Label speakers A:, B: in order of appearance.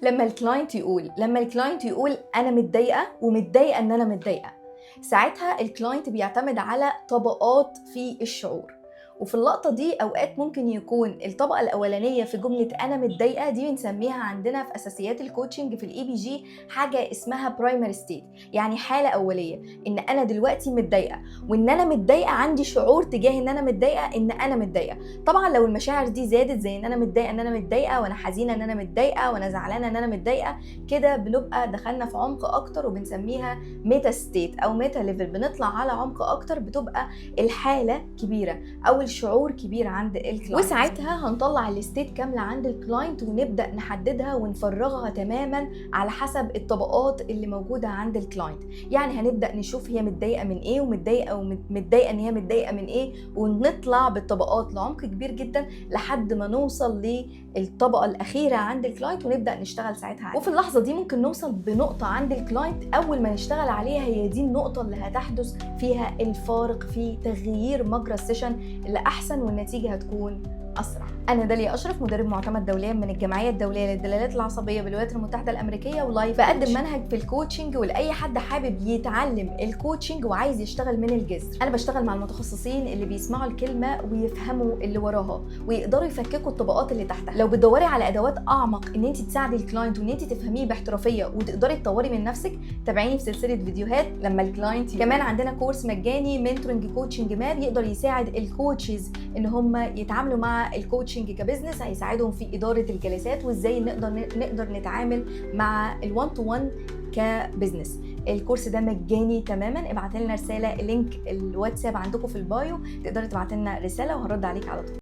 A: لما الكلاينت يقول انا متضايقه ومتضايقه ان انا متضايقه، ساعتها الكلاينت بيعتمد على طبقات في الشعور. وفي اللقطة دي أوقات ممكن يكون الطبقة الأولانية في جملة أنا متضايقة دي بنسميها عندنا في أساسيات الكوتشنج في الEBG حاجة اسمها برايمري ستيت، يعني حالة أولية إن أنا دلوقتي متضايقة، وإن أنا متضايقة عندي شعور تجاه إن أنا متضايقة إن أنا متضايقة. طبعا لو المشاعر دي زادت زي إن أنا متضايقة إن أنا متضايقة وأنا حزينة إن أنا متضايقة وأنا زعلانة إن أنا متضايقة، كده بنبقى دخلنا في عمق أكتر وبنسميها ميتا ستيت أو ميتا ليفل، بنطلع على عمق أكتر، بتبقى الحالة كبيرة أو الشعور كبير عند الكلاينت، وساعتها هنطلع الستيت كاملة عند الكلاينت ونبدأ نحددها ونفرغها تماما على حسب الطبقات اللي موجودة عند الكلاينت. يعني هنبدأ نشوف هي متضايقة من ايه ومتضايقة ومتضايقة ان هي متضايقة من ايه، ونطلع بالطبقات لعمق كبير جدا لحد ما نوصل للطبقة الأخيرة عند الكلاينت ونبدأ نشتغل ساعتها عليها. وفي اللحظة دي ممكن نوصل بنقطة عند الكلاينت أول ما نشتغل عليها هي دي النقطة اللي هتحدث فيها الفارق في تغيير مجرى السيشن اللي أحسن والنتيجة هتكون أسرع. أنا داليا أشرف، مدرب معتمد دوليا من الجمعية الدولية للدلالات العصبية بالولايات المتحدة الأمريكية، ولايف بقدم منهج في الكوتشنج ولأي حد حابب يتعلم الكوتشنج وعايز يشتغل من الجذر. أنا بشتغل مع المتخصصين اللي بيسمعوا الكلمة ويفهموا اللي وراها ويقدروا يفككوا الطبقات اللي تحتها. لو بتدوري على أدوات أعمق إن أنت تساعدي الكلاينت وإن أنت تفهميه باحترافية وتقدري تطوري من نفسك، تابعيني في سلسلة فيديوهات لما الكلاينت. كمان عندنا كورس مجاني منتورنج كوتشنج ماب يقدر يساعد الكوتشز إن هم يتعاملوا مع الكوتشنج كبزنس، هيساعدهم في إدارة الجلسات وإزاي نقدر نتعامل مع الوان تو وان كبزنس. الكورس ده مجاني تماما. ابعت لنا رسالة، اللينك الواتساب عندكم في البايو، تقدري تبعت لنا رسالة وهرد عليك على طول.